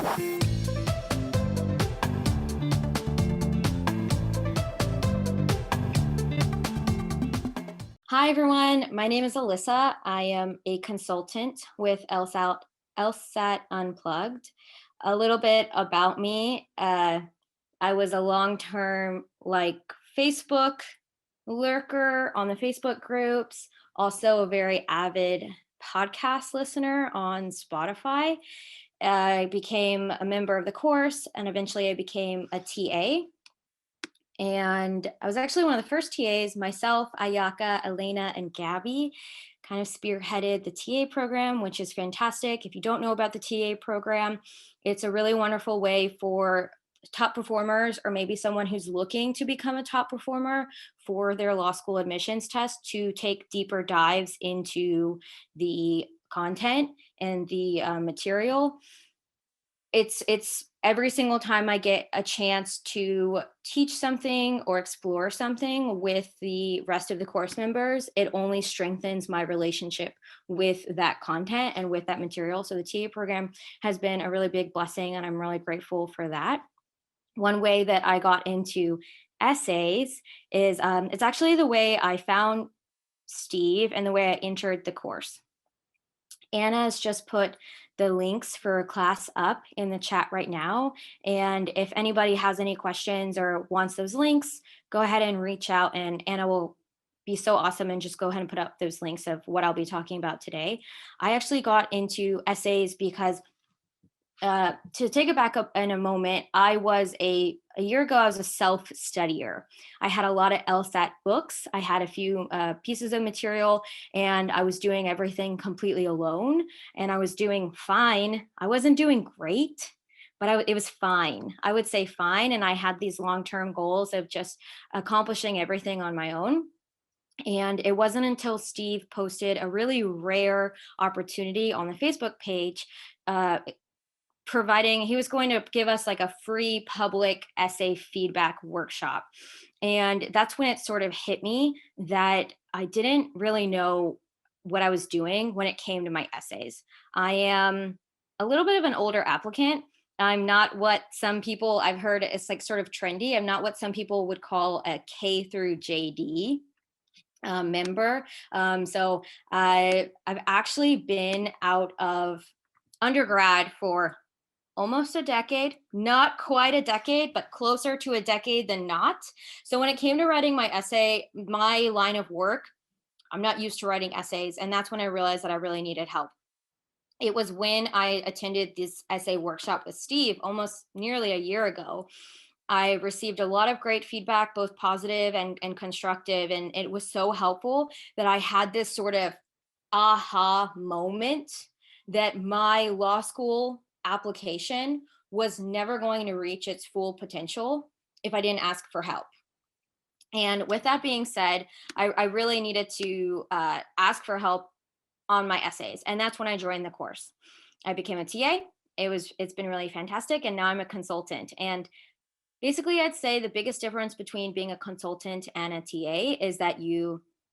Hi, everyone. My name is Alisa. I am a consultant with LSAT Unplugged. A little bit about me. I was a long-term Facebook lurker on the Facebook groups, also a very avid podcast listener on Spotify. I became a member of the course and eventually I became a TA. And I was actually one of the first TAs. Myself, Ayaka, Elena, and Gabby kind of spearheaded the TA program, which is fantastic. If you don't know about the TA program, it's a really wonderful way for top performers, or maybe someone who's looking to become a top performer for their law school admissions test, to take deeper dives into the content and the material. It's every single time I get a chance to teach something or explore something with the rest of the course members, it only strengthens my relationship with that content and with that material. So the TA program has been a really big blessing, and I'm really grateful for that. One way that I got into essays is it's actually the way I found Steve and the way I entered the course. Anna's just put the links for class up in the chat right now. And if anybody has any questions or wants those links, go ahead and reach out, and Anna will be so awesome and just go ahead and put up those links of what I'll be talking about today. I actually got into essays because to take it back up in a moment, I was a year ago, I was a self-studier. I had a lot of LSAT books. I had a few pieces of material, and I was doing everything completely alone, and I was doing fine. I wasn't doing great, but it was fine. I would say fine. And I had these long-term goals of just accomplishing everything on my own. And it wasn't until Steve posted a really rare opportunity on the Facebook page, he was going to give us like a free public essay feedback workshop. And that's when it sort of hit me that I didn't really know what I was doing when it came to my essays. I am a little bit of an older applicant. I'm not what some people, I've heard it's like sort of trendy. I'm not what some people would call a K through JD member. So I've actually been out of undergrad for almost a decade, not quite a decade, but closer to a decade than not. So when it came to writing my essay, my line of work, I'm not used to writing essays. And that's when I realized that I really needed help. It was when I attended this essay workshop with Steve almost nearly a year ago. I received a lot of great feedback, both positive and constructive. And it was so helpful that I had this sort of aha moment that my law school application was never going to reach its full potential if I didn't ask for help. And with that being said, I really needed to ask for help on my essays. And that's when I joined the course. I became a TA. It's been really fantastic. And now I'm a consultant. And basically, I'd say the biggest difference between being a consultant and a TA is that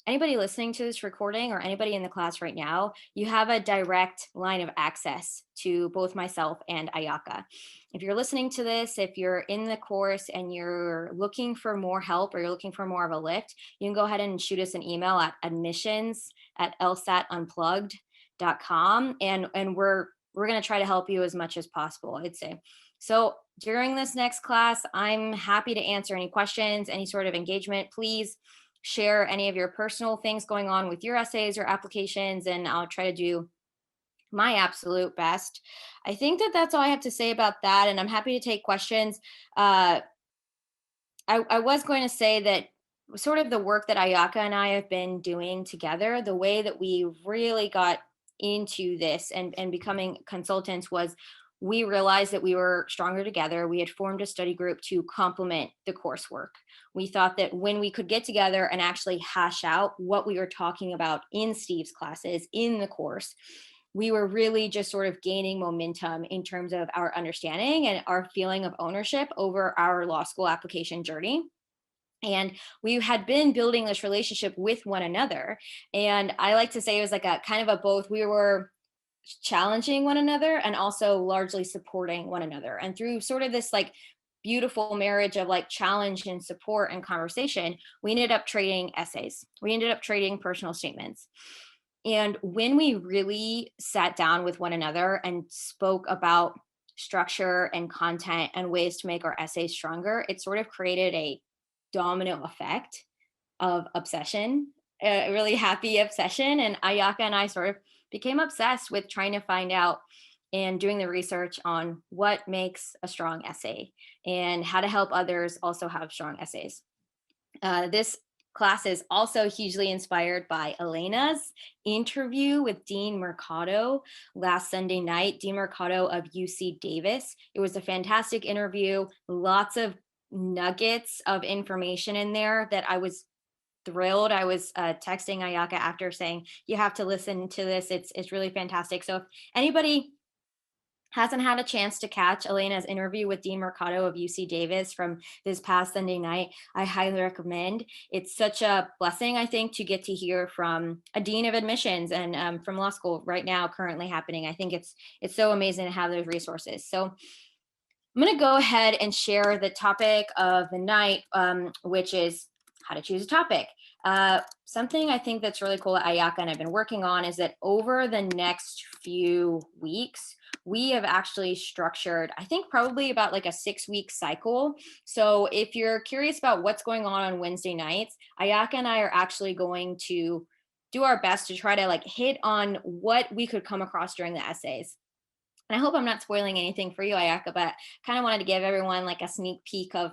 anybody listening to this recording or anybody in the class right now, you have a direct line of access to both myself and Ayaka. If you're listening to this, if you're in the course and you're looking for more help or you're looking for more of a lift, you can go ahead and shoot us an email at admissions@lsatunplugged.com. And we're going to try to help you as much as possible, I'd say. So during this next class, I'm happy to answer any questions, any sort of engagement. Please share any of your personal things going on with your essays or applications, and I'll try to do my absolute best. I think that that's all I have to say about that, and I'm happy to take questions. I was going to say that sort of the work that Ayaka and I have been doing together, the way that we really got into this and becoming consultants was we realized that we were stronger together. We had formed a study group to complement the coursework. We thought that when we could get together and actually hash out what we were talking about in Steve's classes, in the course, we were really just sort of gaining momentum in terms of our understanding and our feeling of ownership over our law school application journey. And we had been building this relationship with one another. And I like to say it was like a kind of a both. We were challenging one another and also largely supporting one another. And through sort of this like beautiful marriage of like challenge and support and conversation, we ended up trading essays. We ended up trading personal statements. And when we really sat down with one another and spoke about structure and content and ways to make our essays stronger, it sort of created a domino effect of obsession, a really happy obsession. And Ayaka and I sort of became obsessed with trying to find out and doing the research on what makes a strong essay and how to help others also have strong essays. This class is also hugely inspired by Elena's interview with Dean Mercado last Sunday night. Dean Mercado of UC Davis. It was a fantastic interview, lots of nuggets of information in there that I was thrilled. I was texting Ayaka after saying, you have to listen to this. It's really fantastic. So if anybody hasn't had a chance to catch Elena's interview with Dean Mercado of UC Davis from this past Sunday night, I highly recommend. It's such a blessing, I think, to get to hear from a dean of admissions and from law school right now, currently happening. I think it's so amazing to have those resources. So I'm going to go ahead and share the topic of the night, which is how to choose a topic. Something I think that's really cool that Ayaka and I've been working on is that over the next few weeks, we have actually structured, I think probably about like a 6-week cycle. So if you're curious about what's going on Wednesday nights, Ayaka and I are actually going to do our best to try to like hit on what we could come across during the essays. And I hope I'm not spoiling anything for you, Ayaka, but kind of wanted to give everyone like a sneak peek of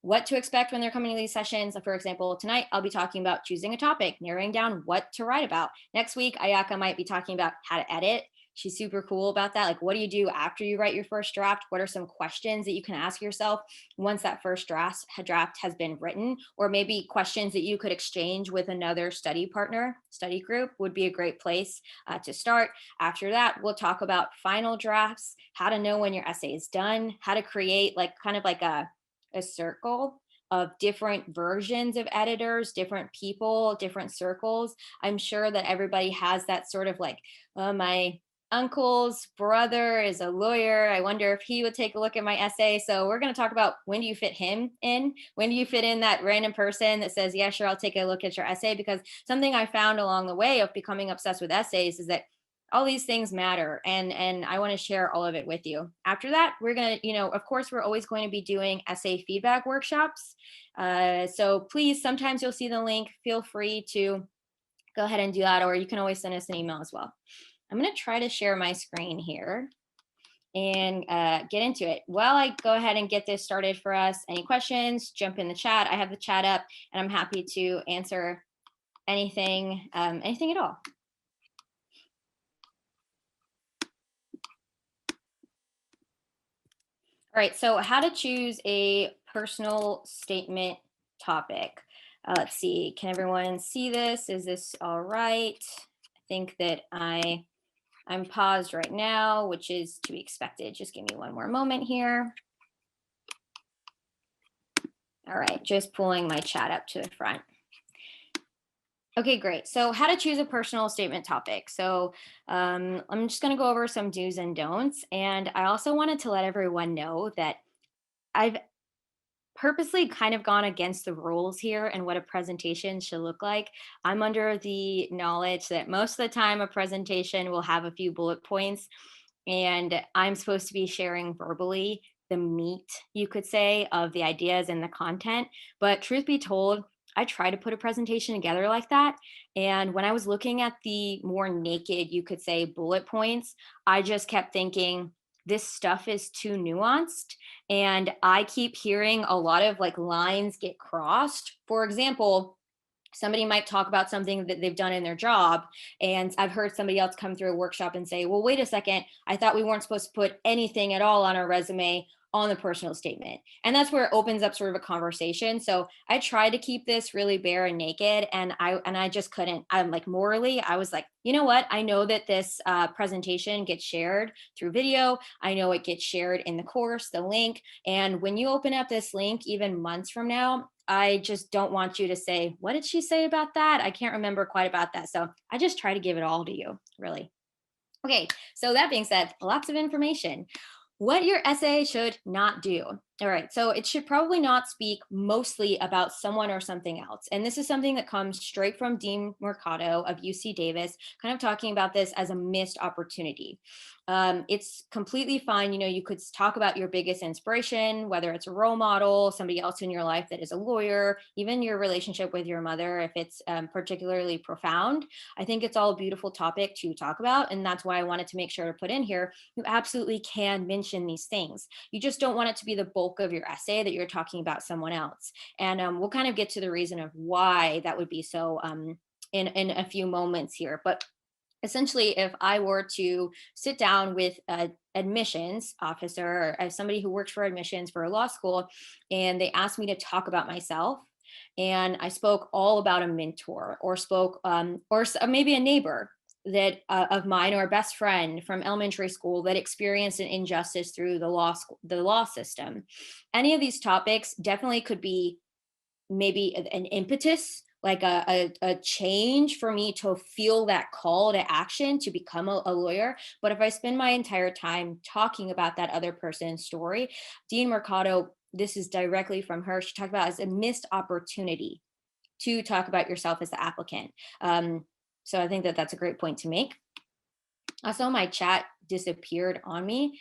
what to expect when they're coming to these sessions. For example, tonight I'll be talking about choosing a topic, narrowing down what to write about. Next week, Ayaka might be talking about how to edit. She's super cool about that. Like, what do you do after you write your first draft? What are some questions that you can ask yourself once that first draft has been written? Or maybe questions that you could exchange with another study partner, study group would be a great place to start. After that, we'll talk about final drafts, how to know when your essay is done, how to create like kind of like a circle of different versions of editors, different people, different circles. I'm sure that everybody has that sort of like, my uncle's brother is a lawyer. I wonder if he would take a look at my essay. So we're going to talk about when do you fit him in? When do you fit in that random person that says, yeah, sure, I'll take a look at your essay? Because something I found along the way of becoming obsessed with essays is that all these things matter, and I want to share all of it with you. After that, we're going to, of course, we're always going to be doing essay feedback workshops. So please, sometimes you'll see the link. Feel free to go ahead and do that, or you can always send us an email as well. I'm going to try to share my screen here and get into it. While I go ahead and get this started for us, any questions, jump in the chat. I have the chat up, and I'm happy to answer anything at all. All right, so how to choose a personal statement topic. Let's see, can everyone see this? Is this all right? I think that I'm paused right now, which is to be expected. Just give me one more moment here. All right, just pulling my chat up to the front. Okay, great. So how to choose a personal statement topic. So I'm just going to go over some do's and don'ts. And I also wanted to let everyone know that I've purposely kind of gone against the rules here and what a presentation should look like. I'm under the knowledge that most of the time a presentation will have a few bullet points, and I'm supposed to be sharing verbally the meat, you could say, of the ideas and the content. But truth be told, I try to put a presentation together like that. And when I was looking at the more naked, you could say, bullet points, I just kept thinking, this stuff is too nuanced. And I keep hearing a lot of like lines get crossed. For example, somebody might talk about something that they've done in their job, and I've heard somebody else come through a workshop and say, well, wait a second, I thought we weren't supposed to put anything at all on our resume on the personal statement. And that's where it opens up sort of a conversation. So I tried to keep this really bare and naked, and I just couldn't. I'm like, morally, I was like, you know what, I know that this presentation gets shared through video. I know it gets shared in the course, the link, and when you open up this link even months from now, I just don't want you to say, what did she say about that? I can't remember quite about that. So I just try to give it all to you, really. Okay, so that being said, lots of information. What your essay should not do. All right, so it should probably not speak mostly about someone or something else. And this is something that comes straight from Dean Mercado of UC Davis, kind of talking about this as a missed opportunity. It's completely fine. You could talk about your biggest inspiration, whether it's a role model, somebody else in your life that is a lawyer, even your relationship with your mother, if it's particularly profound. I think it's all a beautiful topic to talk about. And that's why I wanted to make sure to put in here, you absolutely can mention these things. You just don't want it to be the bulk of your essay that you're talking about someone else. And we'll kind of get to the reason of why that would be so in a few moments here. But essentially, if I were to sit down with a admissions officer or as somebody who works for admissions for a law school, and they asked me to talk about myself, and I spoke all about a mentor or spoke maybe a neighbor that of mine or a best friend from elementary school that experienced an injustice through the law system. Any of these topics definitely could be maybe an impetus, like a change for me to feel that call to action to become a lawyer. But if I spend my entire time talking about that other person's story, Dean Mercado, this is directly from her, she talked about as a missed opportunity to talk about yourself as the applicant. So I think that that's a great point to make. Also, my chat disappeared on me.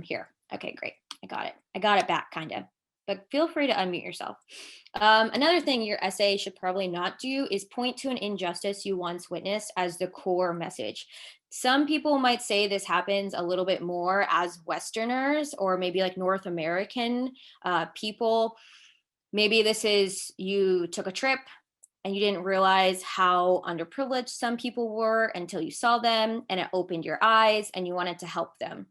Here. Okay, great. I got it. I got it back, kind of. But feel free to unmute yourself. Another thing your essay should probably not do is point to an injustice you once witnessed as the core message. Some people might say this happens a little bit more as Westerners or maybe like North American people. Maybe this is you took a trip and you didn't realize how underprivileged some people were until you saw them and it opened your eyes and you wanted to help them.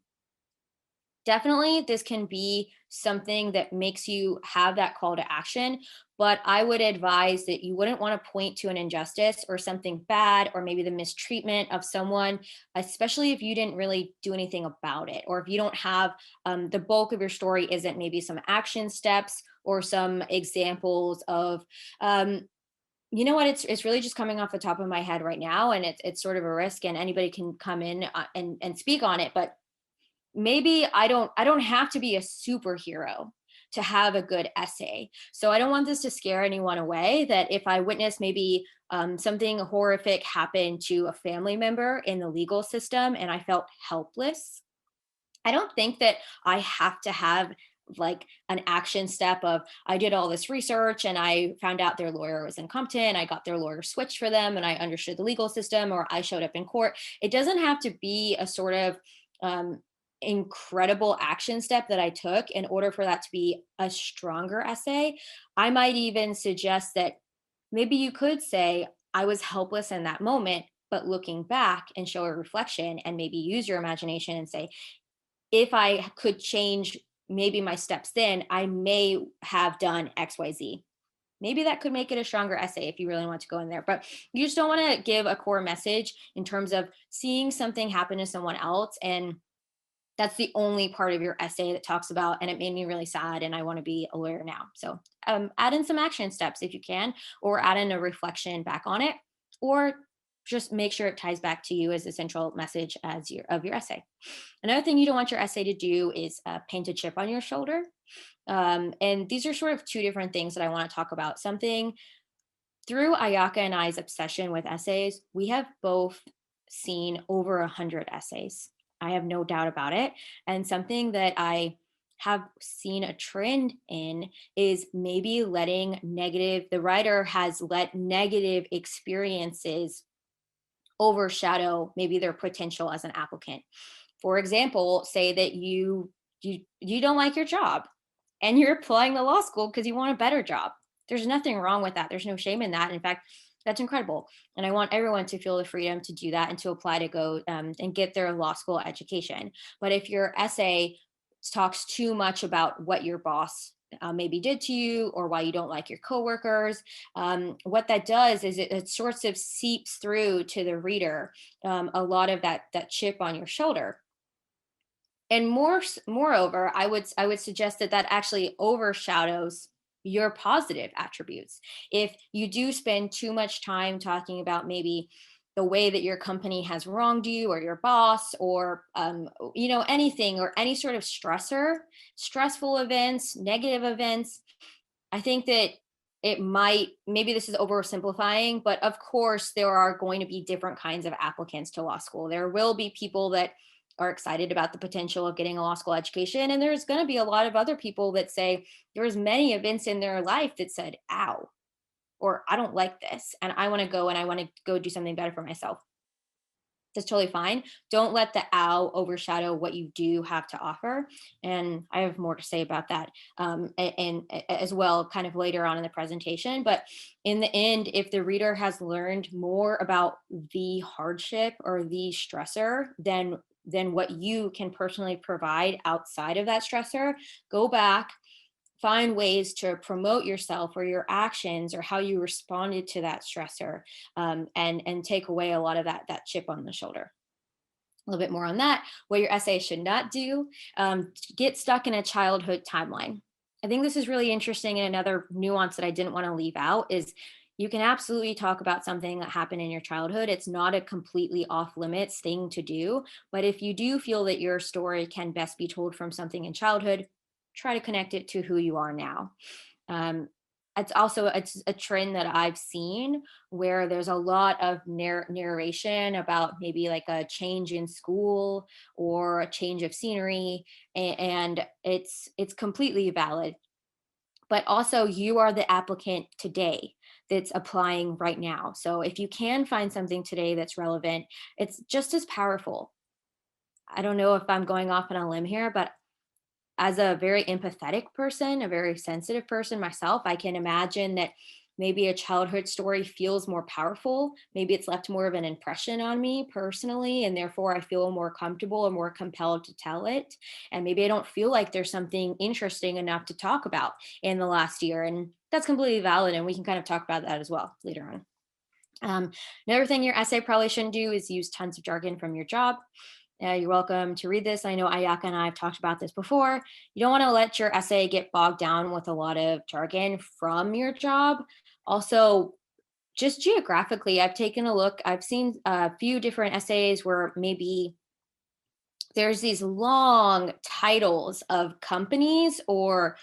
Definitely, this can be something that makes you have that call to action, but I would advise that you wouldn't want to point to an injustice or something bad or maybe the mistreatment of someone, especially if you didn't really do anything about it, or if you don't have the bulk of your story isn't maybe some action steps or some examples of you know what? It's really just coming off the top of my head right now, and it's sort of a risk, and anybody can come in and speak on it. But maybe I don't have to be a superhero to have a good essay. So I don't want this to scare anyone away. That if I witness maybe something horrific happen to a family member in the legal system, and I felt helpless, I don't think that I have to have like an action step of I did all this research and I found out their lawyer was incompetent. I got their lawyer switched for them and I understood the legal system, or I showed up in court. It doesn't have to be a sort of incredible action step that I took in order for that to be a stronger essay. I might even suggest that maybe you could say, I was helpless in that moment, but looking back and show a reflection and maybe use your imagination and say, if I could change maybe my steps then, I may have done XYZ. Maybe that could make it a stronger essay if you really want to go in there. But you just don't want to give a core message in terms of seeing something happen to someone else. And that's the only part of your essay that talks about, and it made me really sad and I want to be a lawyer now. So add in some action steps if you can, or add in a reflection back on it, or just make sure it ties back to you as the central message as your essay. Another thing you don't want your essay to do is paint a chip on your shoulder. And these are sort of two different things that I want to talk about. Something through Ayaka and I's obsession with essays, we have both seen over 100 essays. I have no doubt about it. And something that I have seen a trend in is maybe the writer has let negative experiences overshadow maybe their potential as an applicant. For example, say that you don't like your job and you're applying to law school because you want a better job. There's nothing wrong with that. There's no shame in that. In fact, that's incredible. And I want everyone to feel the freedom to do that and to apply to go and get their law school education. But if your essay talks too much about what your boss maybe did to you or why you don't like your coworkers, what that does is it sort of seeps through to the reader a lot of that chip on your shoulder. And moreover, I would suggest that actually overshadows your positive attributes. If you do spend too much time talking about maybe the way that your company has wronged you or your boss or anything or any sort of stressful events, negative events. I think that it might, maybe this is oversimplifying, but of course, there are going to be different kinds of applicants to law school. There will be people that are excited about the potential of getting a law school education. And there's going to be a lot of other people that say there was many events in their life that said, ow, or I don't like this. And I want to go and I want to go do something better for myself. That's totally fine. Don't let the ow overshadow what you do have to offer. And I have more to say about that and as well, kind of later on in the presentation. But in the end, if the reader has learned more about the hardship or the stressor than what you can personally provide outside of that stressor, go back, find ways to promote yourself or your actions or how you responded to that stressor, and take away a lot of that chip on the shoulder. A little bit more on that. What your essay should not do: get stuck in a childhood timeline. I think this is really interesting, and another nuance that I didn't want to leave out is you can absolutely talk about something that happened in your childhood. It's not a completely off limits thing to do, but if you do feel that your story can best be told from something in childhood, try to connect it to who you are now. Um, it's a trend that I've seen where there's a lot of narration about maybe like a change in school or a change of scenery, and it's completely valid. But also, you are the applicant today that's applying right now. So if you can find something today that's relevant, it's just as powerful. I don't know if I'm going off on a limb here, but as a very empathetic person, a very sensitive person myself, I can imagine that maybe a childhood story feels more powerful. Maybe it's left more of an impression on me personally, and therefore I feel more comfortable or more compelled to tell it. And maybe I don't feel like there's something interesting enough to talk about in the last year. And that's completely valid. And we can kind of talk about that as well later on. Another thing your essay probably shouldn't do is use tons of jargon from your job. You're welcome to read this. I know Ayaka and I have talked about this before. You don't want to let your essay get bogged down with a lot of jargon from your job. Also, just geographically, I've taken a look. I've seen a few different essays where maybe there's these long titles of companies or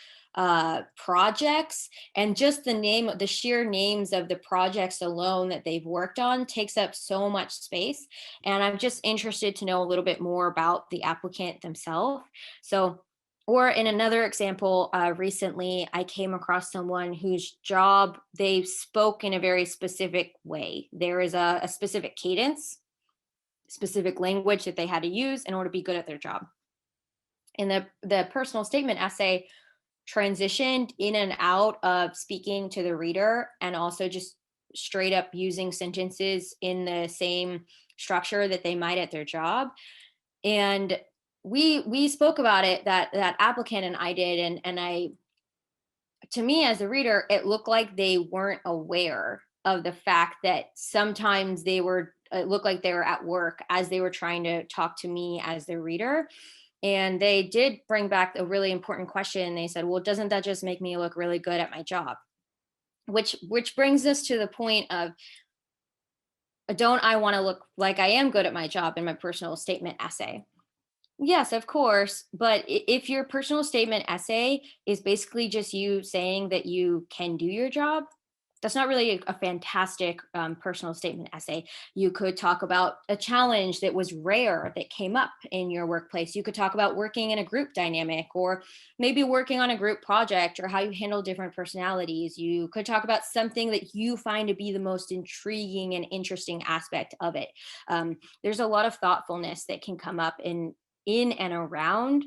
projects, and just the sheer names of the projects alone that they've worked on takes up so much space. And I'm just interested to know a little bit more about the applicant themselves. So, or in another example, recently I came across someone whose job, they spoke in a very specific way. There is a specific cadence, specific language that they had to use in order to be good at their job. And the personal statement essay transitioned in and out of speaking to the reader and also just straight up using sentences in the same structure that they might at their job. And we spoke about it, that applicant and I did, and I, to me as a reader, it looked like they weren't aware of the fact that sometimes it looked like they were at work as they were trying to talk to me as the reader. And they did bring back a really important question. They said, well, doesn't that just make me look really good at my job? Which brings us to the point of, don't I want to look like I am good at my job in my personal statement essay? Yes, of course. But if your personal statement essay is basically just you saying that you can do your job, that's not really a fantastic personal statement essay. You could talk about a challenge that was rare that came up in your workplace. You could talk about working in a group dynamic, or maybe working on a group project, or how you handle different personalities. You could talk about something that you find to be the most intriguing and interesting aspect of it. There's a lot of thoughtfulness that can come up in and around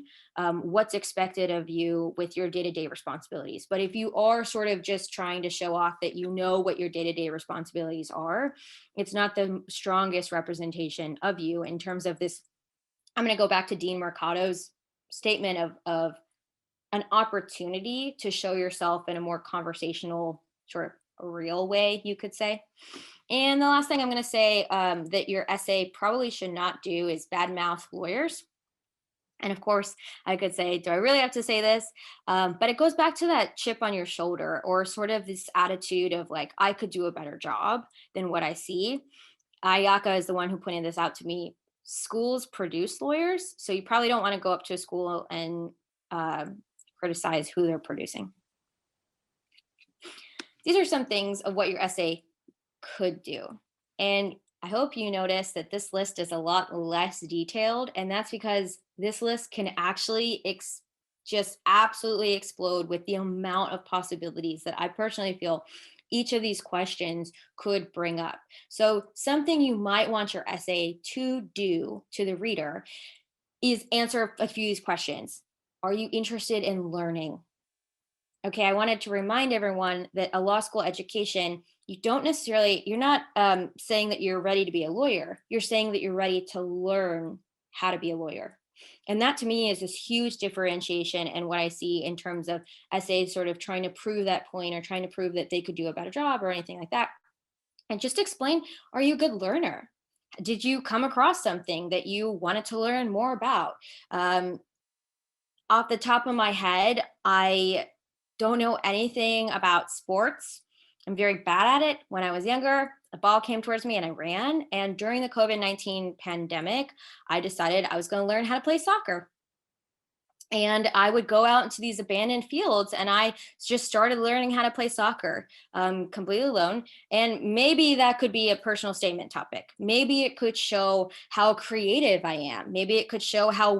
what's expected of you with your day-to-day responsibilities. But if you are sort of just trying to show off that you know what your day-to-day responsibilities are, it's not the strongest representation of you in terms of this. I'm going to go back to Dean Mercado's statement of an opportunity to show yourself in a more conversational, sort of real way, you could say. And the last thing I'm going to say that your essay probably should not do is badmouth lawyers. And of course, I could say, do I really have to say this? But it goes back to that chip on your shoulder, or sort of this attitude of like, I could do a better job than what I see. Ayaka is the one who pointed this out to me. Schools produce lawyers, so you probably don't want to go up to a school and uh, criticize who they're producing. These are some things of what your essay could do. And I hope you notice that this list is a lot less detailed. And that's because this list can actually just absolutely explode with the amount of possibilities that I personally feel each of these questions could bring up. So, something you might want your essay to do to the reader is answer a few of these questions. Are you interested in learning? Okay, I wanted to remind everyone that a law school education, you're not saying that you're ready to be a lawyer. You're saying that you're ready to learn how to be a lawyer. And that to me is this huge differentiation and what I see in terms of essays sort of trying to prove that point or trying to prove that they could do a better job or anything like that. And just explain, are you a good learner? Did you come across something that you wanted to learn more about? Um, Off the top of my head, I don't know anything about sports. I'm very bad at it. When I was younger, a ball came towards me and I ran. And during the COVID-19 pandemic, I decided I was going to learn how to play soccer. And I would go out into these abandoned fields and I just started learning how to play soccer completely alone. And maybe that could be a personal statement topic. Maybe it could show how creative I am. Maybe it could show how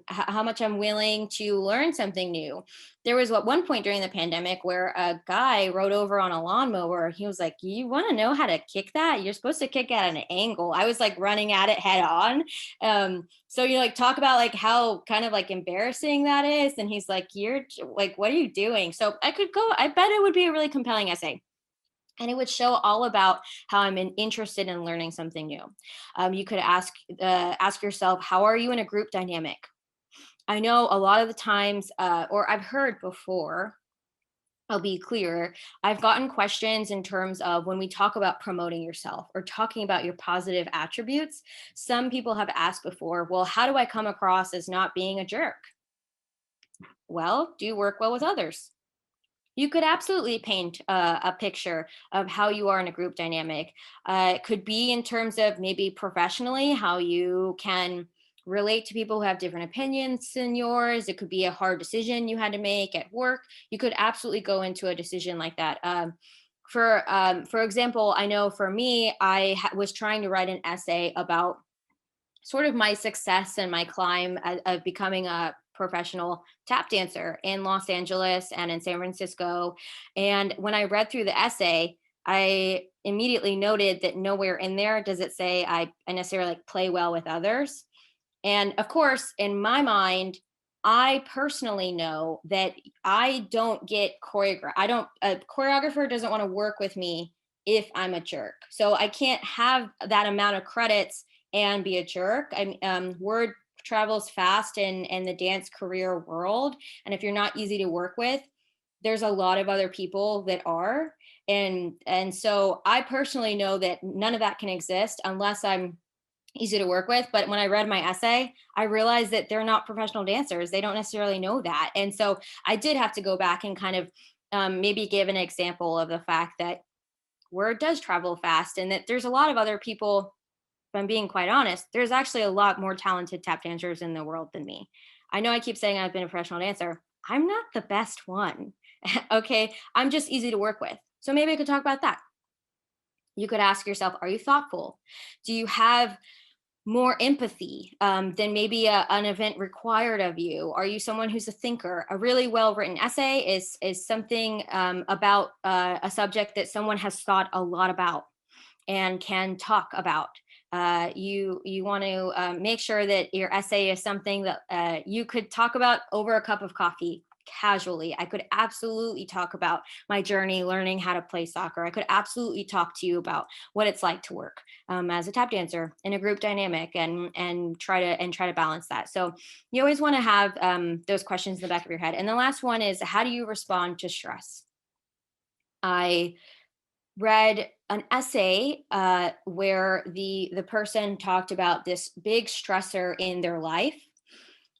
how much I'm willing to learn something new. There was at one point during the pandemic where a guy rode over on a lawnmower. He was like, "You want to know how to kick that? You're supposed to kick at an angle." I was like running at it head on. So you like talk about like how kind of like embarrassing that is. And he's like, like, what are you doing? So I bet it would be a really compelling essay. And it would show all about how I'm interested in learning something new. You could ask yourself, how are you in a group dynamic? I know a lot of the times, or I've heard before, I'll be clear. I've gotten questions in terms of when we talk about promoting yourself or talking about your positive attributes. Some people have asked before, well, how do I come across as not being a jerk? Well, do you work well with others? You could absolutely paint a picture of how you are in a group dynamic. It could be in terms of maybe professionally, how you can relate to people who have different opinions than yours. It could be a hard decision you had to make at work. You could absolutely go into a decision like that. For example, I know for me, was trying to write an essay about sort of my success and my climb of becoming a professional tap dancer in Los Angeles and in San Francisco. And when I read through the essay, I immediately noted that nowhere in there does it say I necessarily like play well with others. And of course, in my mind, I personally know that I don't get choreograph. I don't A choreographer doesn't want to work with me if I'm a jerk. So I can't have that amount of credits and be a jerk. Word travels fast in the dance career world, and if you're not easy to work with, there's a lot of other people that are. And so I personally know that none of that can exist unless I'm easy to work with. But when I read my essay, I realized that they're not professional dancers. They don't necessarily know that. And so I did have to go back and kind of maybe give an example of the fact that word does travel fast and that there's a lot of other people. If I'm being quite honest, there's actually a lot more talented tap dancers in the world than me. I know I keep saying I've been a professional dancer. I'm not the best one. Okay. I'm just easy to work with. So maybe I could talk about that. You could ask yourself, are you thoughtful? Do you have more empathy than maybe an event required of you? Are you someone who's a thinker? A really well written essay is something about a subject that someone has thought a lot about and can talk about. You want to make sure that your essay is something that you could talk about over a cup of coffee casually. I could absolutely talk about my journey learning how to play soccer. I could absolutely talk to you about what it's like to work as a tap dancer in a group dynamic and try to balance that. So you always want to have those questions in the back of your head. And the last one is, how do you respond to stress? I read an essay where the person talked about this big stressor in their life,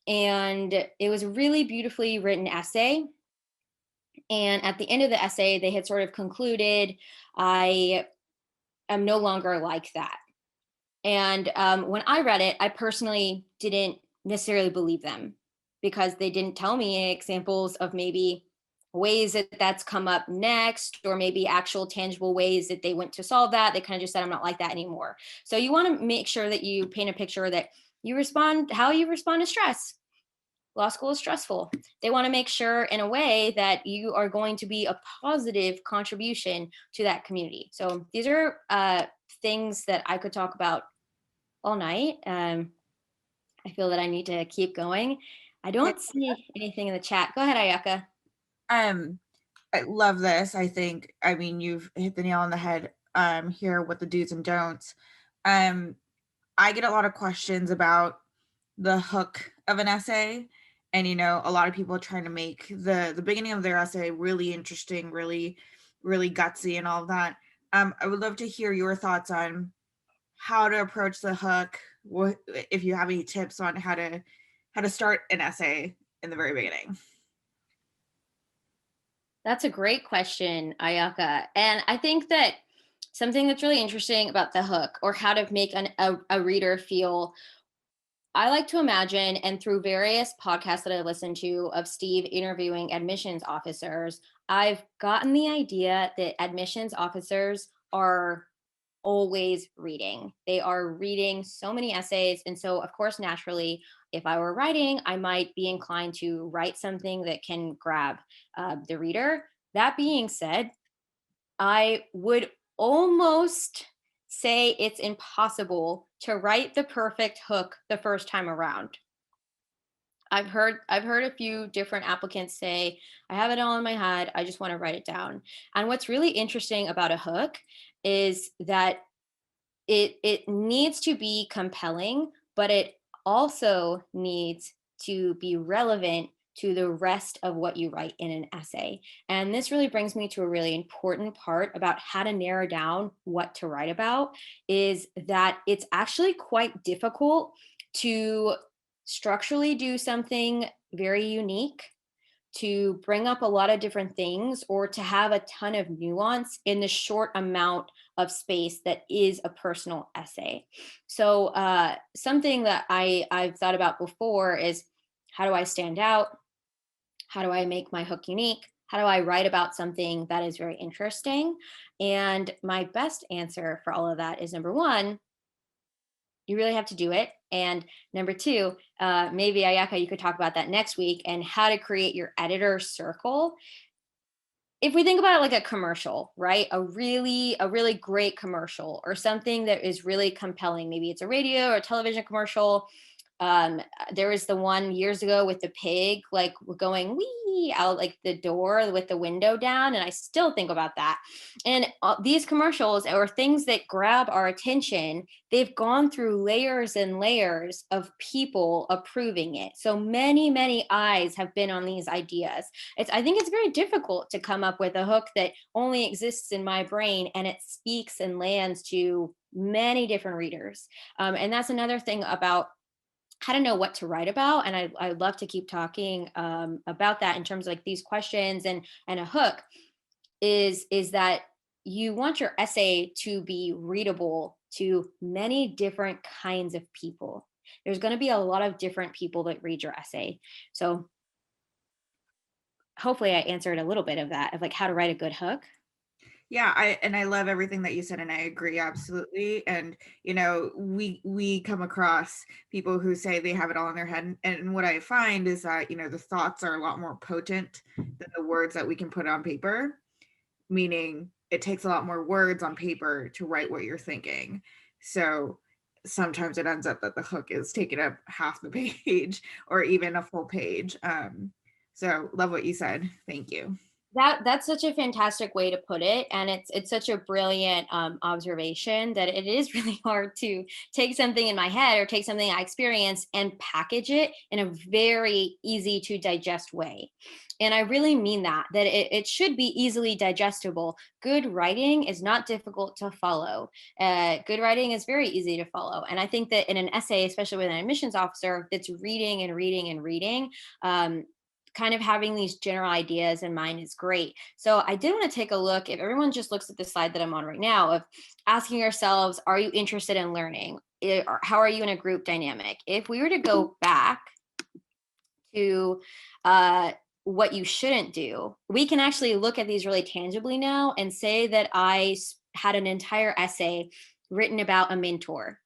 and it was a really beautifully written essay. And at the end of the essay, they had sort of concluded, I am no longer like that. And when I read it, I personally didn't necessarily believe them because they didn't tell me examples of maybe ways that that's come up next, or maybe actual tangible ways that they went to solve that. They kind of just said, I'm not like that anymore. So you want to make sure that you paint a picture that you respond, how you respond to stress. Law school is stressful. They want to make sure in a way that you are going to be a positive contribution to that community. So these are things that I could talk about all night. I feel that I need to keep going. I Yeah. don't see anything in the chat. Go ahead, Ayaka. Um, I love this. I think, I mean, you've hit the nail on the head here with the do's and don'ts. Um, I get a lot of questions about the hook of an essay. And a lot of people are trying to make the beginning of their essay really interesting, really gutsy and all of that. I would love to hear your thoughts on how to approach the hook. What if you have any tips on how to start an essay in the very beginning? That's a great question, Ayaka. And I think that something that's really interesting about the hook, or how to make a reader feel, I like to imagine, and through various podcasts that I listen to of Steve interviewing admissions officers, I've gotten the idea that admissions officers are always reading. They are reading so many essays. And so, of course, naturally, if I were writing, I might be inclined to write something that can grab the reader. That being said, I would almost say it's impossible to write the perfect hook the first time around. I've heard a few different applicants say, I have it all in my head, I just want to write it down. And what's really interesting about a hook is that it needs to be compelling, but it also needs to be relevant to the rest of what you write in an essay. And this really brings me to a really important part about how to narrow down what to write about, is that it's actually quite difficult to structurally do something very unique, to bring up a lot of different things, or to have a ton of nuance in the short amount of space that is a personal essay. So something that I've thought about before is, how do I stand out? How do I make my hook unique? How do I write about something that is very interesting? And my best answer for all of that is, number one, you really have to do it. And number two, maybe Ayaka, you could talk about that next week, and how to create your editor circle. If we think about it like a commercial, right? A really great commercial, or something that is really compelling. Maybe it's a radio or a television commercial. There was the one years ago with the pig, like going wee out like the door with the window down, and I still think about that. And these commercials, or things that grab our attention, they've gone through layers and layers of people approving it. So many eyes have been on these ideas. I think it's very difficult to come up with a hook that only exists in my brain and it speaks and lands to many different readers. And that's another thing about how to know what to write about. And I'd love to keep talking about that in terms of like these questions and a hook, is that you want your essay to be readable to many different kinds of people. There's going to be a lot of different people that read your essay. So hopefully I answered a little bit of that, of like how to write a good hook. Yeah, I love everything that you said, and I agree absolutely. And we come across people who say they have it all in their head, and what I find is that the thoughts are a lot more potent than the words that we can put on paper. Meaning, it takes a lot more words on paper to write what you're thinking. So sometimes it ends up that the hook is taking up half the page or even a full page. So love what you said. Thank you. That's such a fantastic way to put it, and it's such a brilliant observation, that it is really hard to take something in my head, or take something I experienced, and package it in a very easy to digest way. And I really mean that, that it should be easily digestible. Good writing is not difficult to follow. Good writing is very easy to follow. And I think that in an essay, especially with an admissions officer that's reading and reading and reading, um, kind of having these general ideas in mind is great. So I did want to take a look, if everyone just looks at the slide that I'm on right now, of asking ourselves, are you interested in learning? Or how are you in a group dynamic? If we were to go back to what you shouldn't do, we can actually look at these really tangibly now and say that had an entire essay written about a mentor.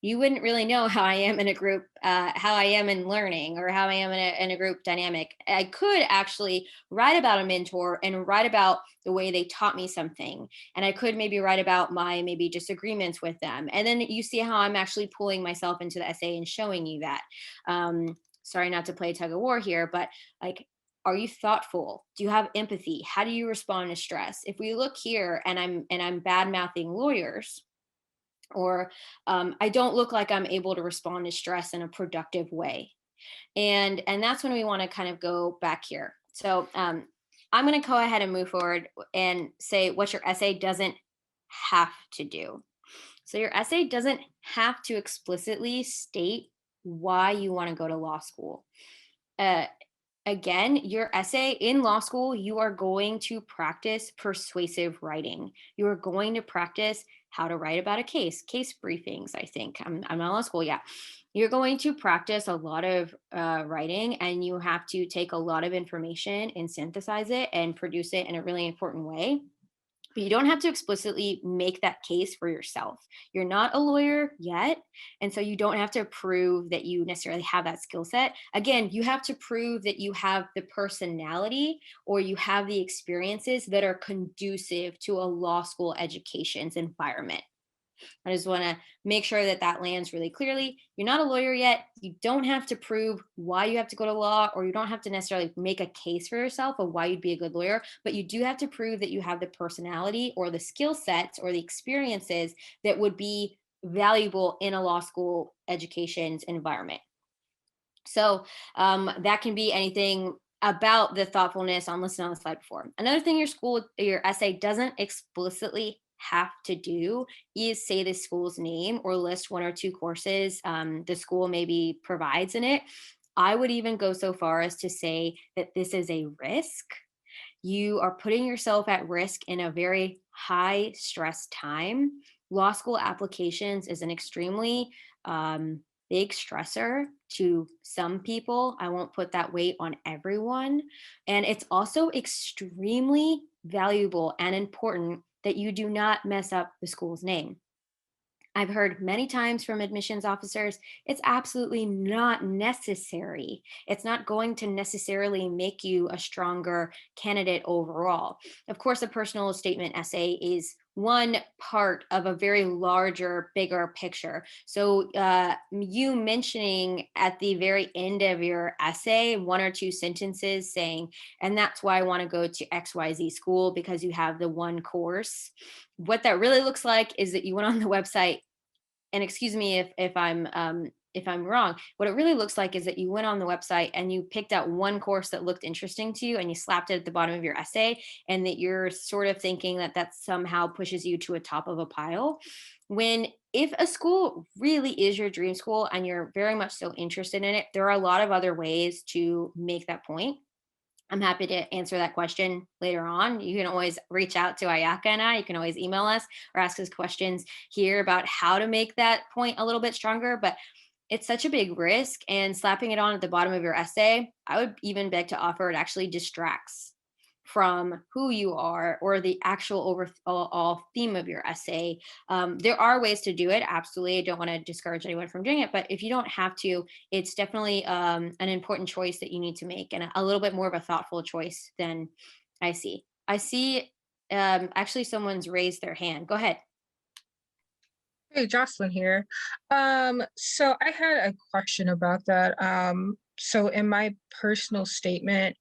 You wouldn't really know how I am in a group, how I am in learning, or how I am in a group dynamic. I could actually write about a mentor and write about the way they taught me something. And I could maybe write about my maybe disagreements with them. And then you see how I'm actually pulling myself into the essay and showing you that. Sorry not to play tug of war here, but like, are you thoughtful? Do you have empathy? How do you respond to stress? If we look here and I'm bad mouthing lawyers, or I don't look like I'm able to respond to stress in a productive way. And that's when we want to kind of go back here. So I'm going to go ahead and move forward and say what your essay doesn't have to do. So your essay doesn't have to explicitly state why you want to go to law school. Uh, Again, your essay in law school, you are going to practice persuasive writing. You are going to practice how to write about a case briefings. I think I'm not in law school. Yeah. You're going to practice a lot of writing, and you have to take a lot of information and synthesize it and produce it in a really important way. But you don't have to explicitly make that case for yourself. You're not a lawyer yet. And so you don't have to prove that you necessarily have that skill set. Again, you have to prove that you have the personality or you have the experiences that are conducive to a law school education's environment. I just want to make sure that that lands really clearly. You're not a lawyer yet. You don't have to prove why you have to go to law, or you don't have to necessarily make a case for yourself of why you'd be a good lawyer, but you do have to prove that you have the personality or the skill sets or the experiences that would be valuable in a law school education's environment. So that can be anything about the thoughtfulness on listed on the slide before. Another thing your essay doesn't explicitly have to do is say the school's name or list one or two courses the school maybe provides in it. I would even go so far as to say that this is a risk. You are putting yourself at risk in a very high stress time. Law school applications is an extremely big stressor to some people. I won't put that weight on everyone. And it's also extremely valuable and important that you do not mess up the school's name. I've heard many times from admissions officers, it's absolutely not necessary. It's not going to necessarily make you a stronger candidate overall. Of course, a personal statement essay is one part of a very larger, bigger picture. So, you mentioning at the very end of your essay, one or two sentences saying, and that's why I want to go to XYZ school because you have the one course. What that really looks like is that you went on the website, and excuse me if I'm wrong. What it really looks like is that you went on the website and you picked out one course that looked interesting to you and you slapped it at the bottom of your essay, and that you're sort of thinking that that somehow pushes you to a top of a pile. When if a school really is your dream school and you're very much so interested in it, there are a lot of other ways to make that point. I'm happy to answer that question later on. You can always reach out to Ayaka and I. You can always email us or ask us questions here about how to make that point a little bit stronger. But it's such a big risk, and slapping it on at the bottom of your essay, I would even beg to offer it actually distracts from who you are or the actual overall theme of your essay. There are ways to do it. Absolutely. I don't want to discourage anyone from doing it. But if you don't have to, it's definitely an important choice that you need to make, and a little bit more of a thoughtful choice than I see. I see actually someone's raised their hand. Go ahead. Hey, Jocelyn here. So I had a question about that. So in my personal statement,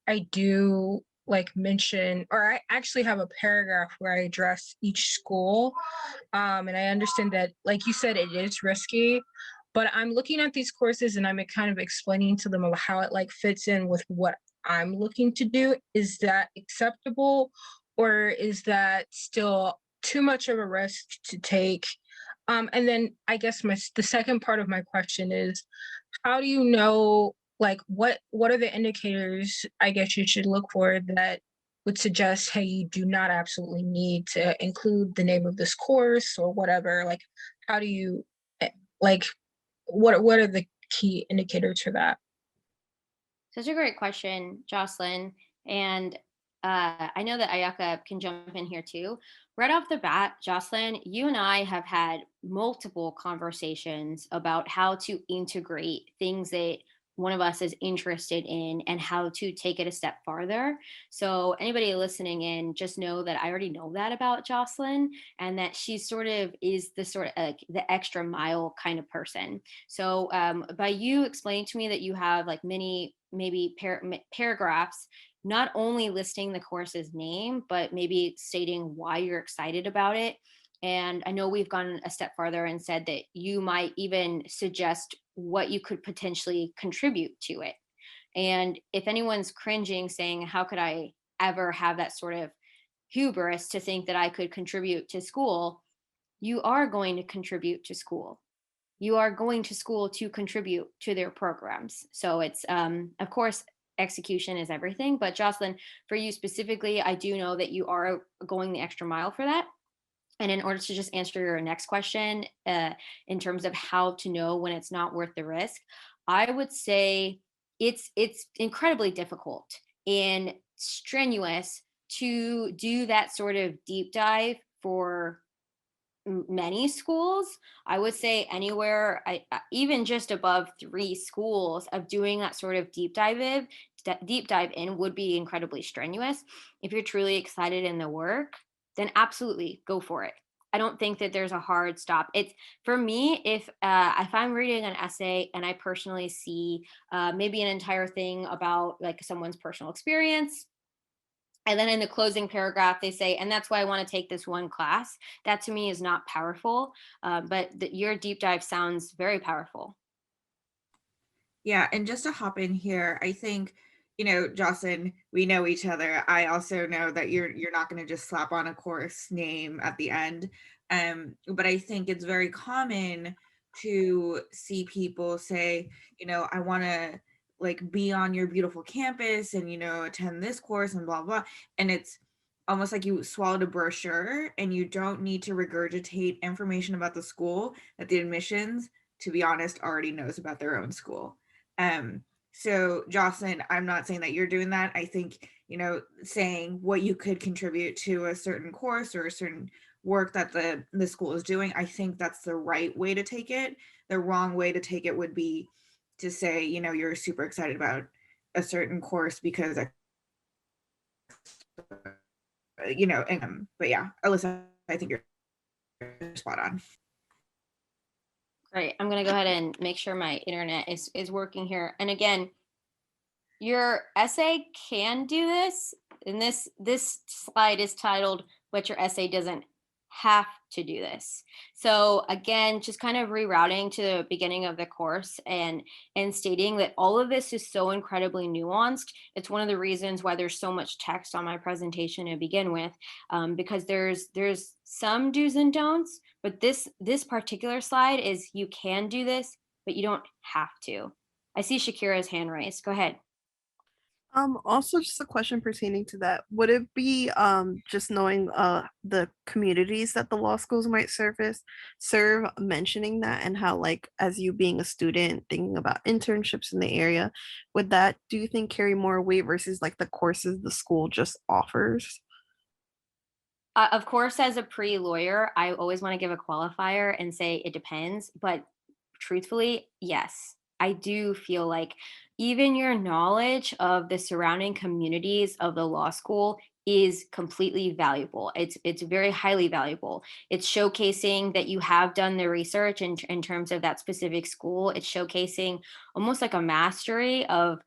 I do like mention, or I actually have a paragraph where I address each school. And I understand that, like you said, it is risky, but I'm looking at these courses and I'm kind of explaining to them how it like fits in with what I'm looking to do. Is that acceptable, or is that still too much of a risk to take? And then I guess the second part of my question is, how do you know like what are the indicators I guess you should look for that would suggest, hey, you do not absolutely need to include the name of this course or whatever. Like, how do you eh, like what are the key indicators for that? Such a great question, Jocelyn. And I know that Ayaka can jump in here too. Right off the bat, Jocelyn, you and I have had multiple conversations about how to integrate things that one of us is interested in and how to take it a step farther. So, anybody listening in, just know that I already know that about Jocelyn and that she sort of is the sort of like the extra mile kind of person. So, by you explaining to me that you have like many maybe paragraphs, not only listing the course's name, but maybe stating why you're excited about it. And I know we've gone a step farther and said that you might even suggest what you could potentially contribute to it. And if anyone's cringing, saying, how could I ever have that sort of hubris to think that I could contribute to school? You are going to contribute to school. You are going to school to contribute to their programs. So it's, of course, execution is everything. But Jocelyn, for you specifically, I do know that you are going the extra mile for that. And in order to just answer your next question, in terms of how to know when it's not worth the risk, I would say it's incredibly difficult and strenuous to do that sort of deep dive for many schools. I would say anywhere, even just above 3 schools, of doing that sort of deep dive in would be incredibly strenuous. If you're truly excited in the work, then absolutely go for it. I don't think that there's a hard stop. It's for me, if I'm reading an essay and I personally see maybe an entire thing about like someone's personal experience, and then in the closing paragraph, they say, and that's why I want to take this one class. That to me is not powerful, but your deep dive sounds very powerful. Yeah, and just to hop in here, I think, Jocelyn, we know each other. I also know that you're not going to just slap on a course name at the end. But I think it's very common to see people say, I want to like be on your beautiful campus and attend this course and blah blah. And it's almost like you swallowed a brochure and you don't need to regurgitate information about the school that the admissions, to be honest, already knows about their own school. So Jocelyn, I'm not saying that you're doing that. I think, saying what you could contribute to a certain course or a certain work that the school is doing, I think that's the right way to take it. The wrong way to take it would be to say, you're super excited about a certain course because, but yeah, Alyssa, I think you're spot on. Great. I'm going to go ahead and make sure my internet is working here. And again, your essay can do this. And this slide is titled "But Your Essay Doesn't Have to Do This." So again, just kind of rerouting to the beginning of the course and stating that all of this is so incredibly nuanced. It's one of the reasons why there's so much text on my presentation to begin with, because there's some do's and don'ts, but this particular slide is you can do this, but you don't have to. I see Shakira's hand raised. Go ahead. Also just a question pertaining to that. Would it be just knowing the communities that the law schools might serve, mentioning that and how like as you being a student thinking about internships in the area, would that do you think carry more weight versus like the courses the school just offers? Of course, as a pre-lawyer, I always want to give a qualifier and say it depends. But truthfully, yes, I do feel like even your knowledge of the surrounding communities of the law school is completely valuable. It's very highly valuable. It's showcasing that you have done the research in terms of that specific school. It's showcasing almost like a mastery of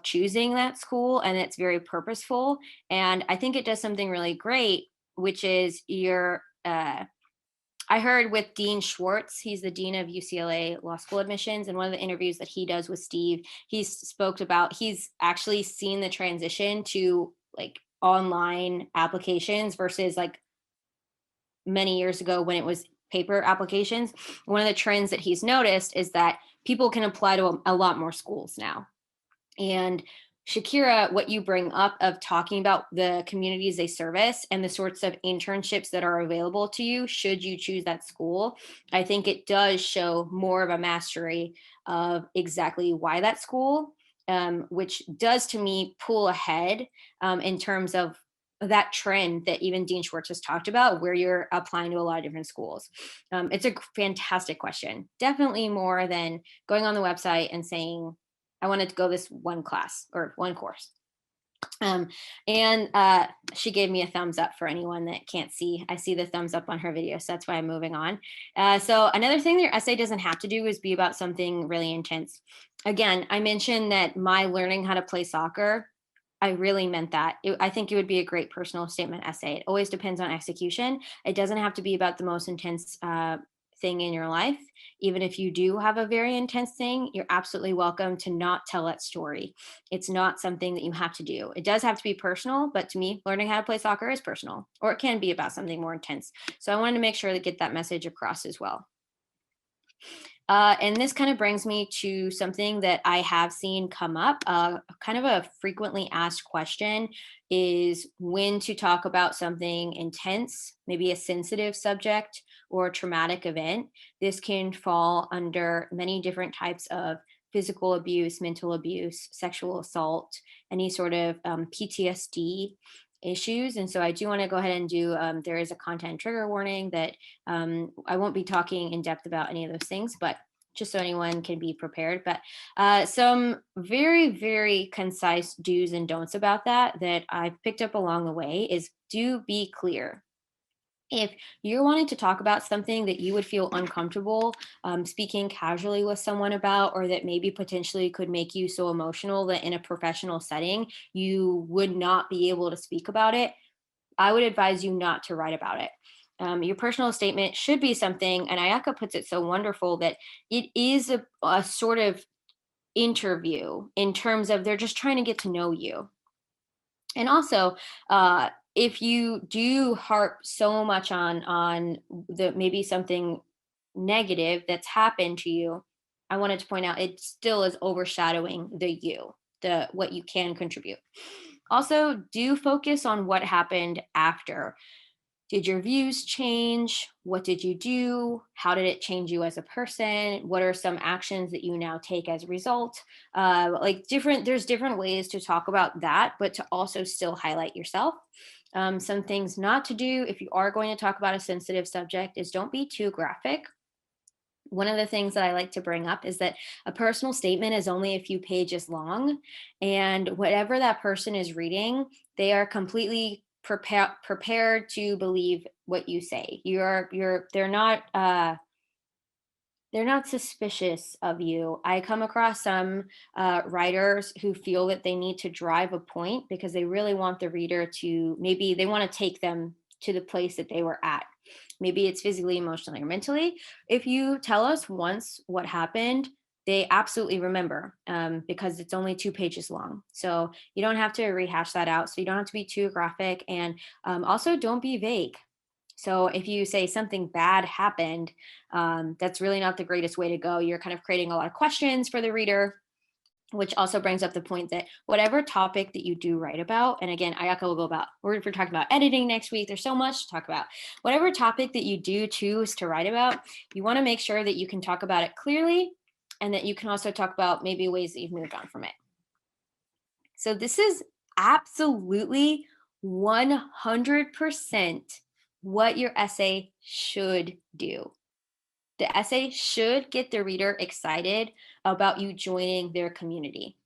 choosing that school, and it's very purposeful. And I think it does something really great, which is your I heard with Dean Schwartz, he's the dean of UCLA Law School admissions, and one of the interviews that he does with Steve, he spoke about he's actually seen the transition to like online applications versus like many years ago when it was paper applications. One of the trends that he's noticed is that people can apply to a lot more schools now. And Shakira, what you bring up of talking about the communities they service and the sorts of internships that are available to you should you choose that school, I think it does show more of a mastery of exactly why that school, which does to me pull ahead in terms of that trend that even Dean Schwartz has talked about, where you're applying to a lot of different schools. It's a fantastic question. Definitely more than going on the website and saying, I wanted to go this one class or one course. And she gave me a thumbs up for anyone that can't see. I see the thumbs up on her video, so that's why I'm moving on. So another thing that your essay doesn't have to do is be about something really intense. Again, I mentioned that my learning how to play soccer, I really meant that. I think it would be a great personal statement essay. It always depends on execution. It doesn't have to be about the most intense thing in your life. Even if you do have a very intense thing, you're absolutely welcome to not tell that story. It's not something that you have to do. It does have to be personal, but to me, learning how to play soccer is personal, or it can be about something more intense. So I wanted to make sure to get that message across as well. And this kind of brings me to something that I have seen come up. Kind of a frequently asked question is when to talk about something intense, maybe a sensitive subject or a traumatic event. This can fall under many different types of physical abuse, mental abuse, sexual assault, any sort of PTSD issues. And so I do want to go ahead and do, there is a content trigger warning that I won't be talking in depth about any of those things, but just so anyone can be prepared. But some very, very concise do's and don'ts about that I've picked up along the way is do be clear. If you're wanting to talk about something that you would feel uncomfortable speaking casually with someone about, or that maybe potentially could make you so emotional that in a professional setting you would not be able to speak about it, I would advise you not to write about it. Your personal statement should be something, and Ayaka puts it so wonderful, that it is a sort of interview in terms of they're just trying to get to know you. And also, if you do harp so much on the maybe something negative that's happened to you, I wanted to point out it still is overshadowing the what you can contribute. Also, do focus on what happened after. Did your views change? What did you do? How did it change you as a person? What are some actions that you now take as a result? There's different ways to talk about that, but to also still highlight yourself. Some things not to do if you are going to talk about a sensitive subject is don't be too graphic. One of the things that I like to bring up is that a personal statement is only a few pages long, and whatever that person is reading, they are completely prepared to believe what you say. They're not suspicious of you. I come across some writers who feel that they need to drive a point because they really want the reader to, maybe they want to take them to the place that they were at. Maybe it's physically, emotionally, or mentally. If you tell us once what happened, they absolutely remember because it's only 2 pages long. So you don't have to rehash that out. So you don't have to be too graphic. And also, don't be vague. So if you say something bad happened, that's really not the greatest way to go. You're kind of creating a lot of questions for the reader, which also brings up the point that whatever topic that you do write about, and again, Ayaka will go about, we're talking about editing next week. There's so much to talk about. Whatever topic that you do choose to write about, you want to make sure that you can talk about it clearly and that you can also talk about maybe ways that you've moved on from it. So this is absolutely 100% what your essay should do. The essay should get the reader excited about you joining their community.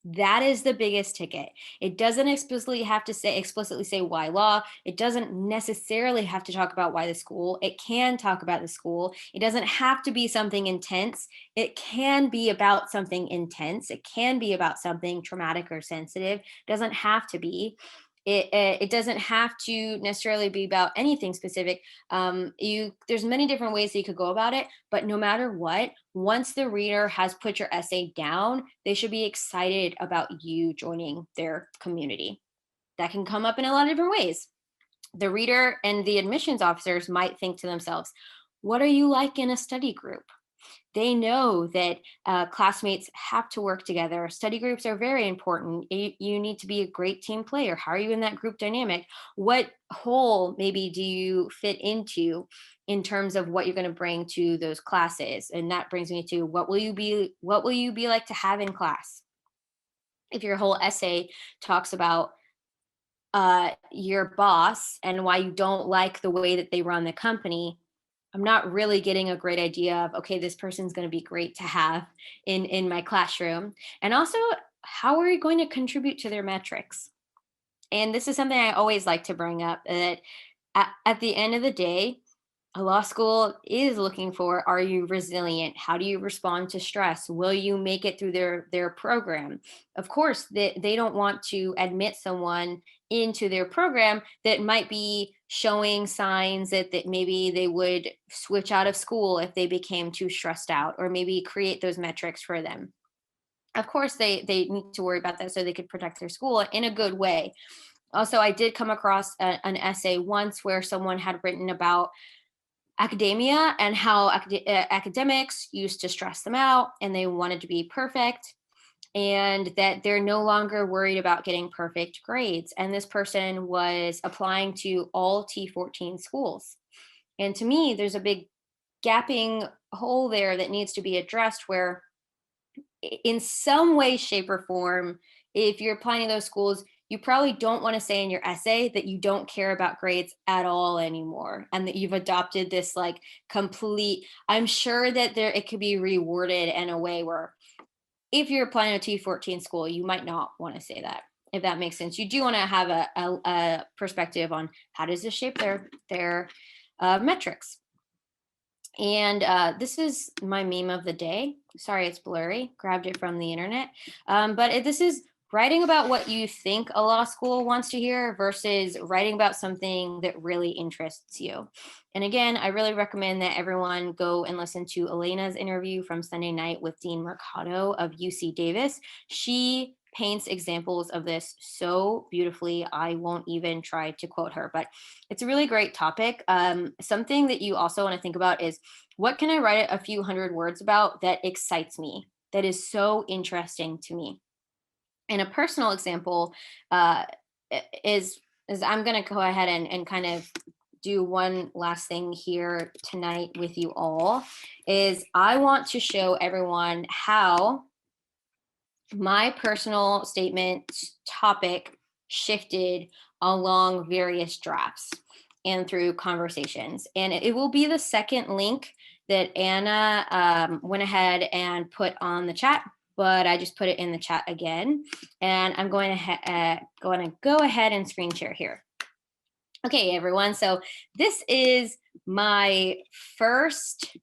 That is the biggest ticket. It doesn't explicitly say why law. It doesn't necessarily have to talk about why the school. It can talk about the school. It doesn't have to be something intense. It can be about something intense. It can be about something traumatic or sensitive. It doesn't have to be. It doesn't have to necessarily be about anything specific. There's many different ways that you could go about it, but no matter what, once the reader has put your essay down, they should be excited about you joining their community. That can come up in a lot of different ways. The reader and the admissions officers might think to themselves, what are you like in a study group? They know that classmates have to work together. Study groups are very important. You need to be a great team player. How are you in that group dynamic? What hole maybe do you fit into in terms of what you're going to bring to those classes? And that brings me to what will you be like to have in class? If your whole essay talks about your boss and why you don't like the way that they run the company, I'm not really getting a great idea of, okay, this person's going to be great to have in my classroom. And also, how are you going to contribute to their metrics? And this is something I always like to bring up, that at the end of the day, a law school is looking for, are you resilient? How do you respond to stress? Will you make it through their program? Of course, they don't want to admit someone into their program that might be showing signs that maybe they would switch out of school if they became too stressed out, or maybe create those metrics for them. Of course, they need to worry about that so they could protect their school in a good way. Also, I did come across an essay once where someone had written about academia and how academics used to stress them out and they wanted to be perfect, and that they're no longer worried about getting perfect grades. And this person was applying to all T14 schools. And to me, there's a big gapping hole there that needs to be addressed, where in some way, shape, or form, if you're applying to those schools, you probably don't want to say in your essay that you don't care about grades at all anymore, and that you've adopted this like complete, I'm sure that it could be reworded in a way where if you're applying to a T14 school, you might not want to say that, if that makes sense. You do want to have a perspective on how does this shape their metrics. And this is my meme of the day. Sorry, it's blurry. Grabbed it from the internet. But this is writing about what you think a law school wants to hear versus writing about something that really interests you. And again, I really recommend that everyone go and listen to Elena's interview from Sunday night with Dean Mercado of UC Davis. She paints examples of this so beautifully. I won't even try to quote her, but it's a really great topic. Something that you also want to think about is, what can I write a few hundred words about that excites me, that is so interesting to me? And a personal example is I'm going to go ahead and kind of do one last thing here tonight with you all, is I want to show everyone how my personal statement topic shifted along various drafts and through conversations. And it will be the second link that Anna went ahead and put on the chat, but I just put it in the chat again. And I'm going to go ahead and screen share here. Okay, everyone. So this is my first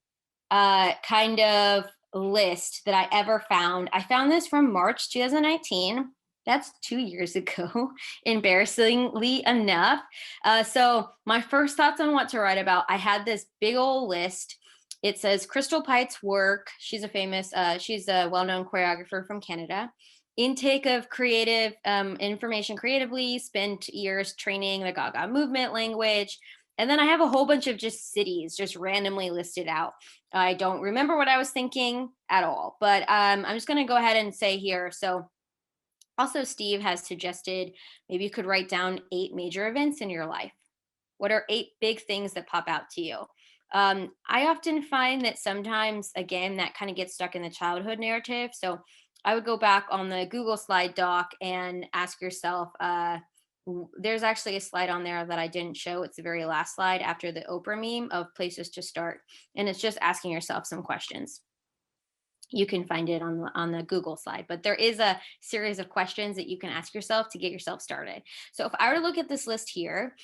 kind of list that I ever found. I found this from March 2019. That's 2 years ago, embarrassingly enough. So my first thoughts on what to write about, I had this big old list. It says Crystal Pite's work. She's a well-known choreographer from Canada. Intake of creative information creatively, spent years training the Gaga movement language. And then I have a whole bunch of just cities just randomly listed out. I don't remember what I was thinking at all, but I'm just going to go ahead and say here. So also, Steve has suggested maybe you could write down 8 major events in your life. What are 8 big things that pop out to you? I often find that sometimes, again, that kind of gets stuck in the childhood narrative. So I would go back on the Google slide doc and ask yourself, there's actually a slide on there that I didn't show. It's the very last slide after the Oprah meme of places to start. And it's just asking yourself some questions. You can find it on the Google slide, but there is a series of questions that you can ask yourself to get yourself started. So if I were to look at this list here,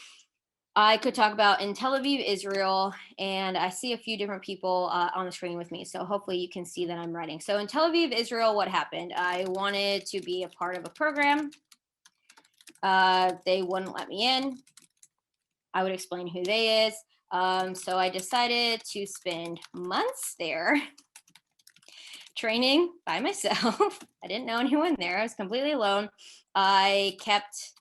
I could talk about in Tel Aviv, Israel, and I see a few different people on the screen with me. So hopefully you can see that I'm writing. So in Tel Aviv, Israel, what happened? I wanted to be a part of a program. They wouldn't let me in. I would explain who they is. So I decided to spend months there training by myself. I didn't know anyone there. I was completely alone. I kept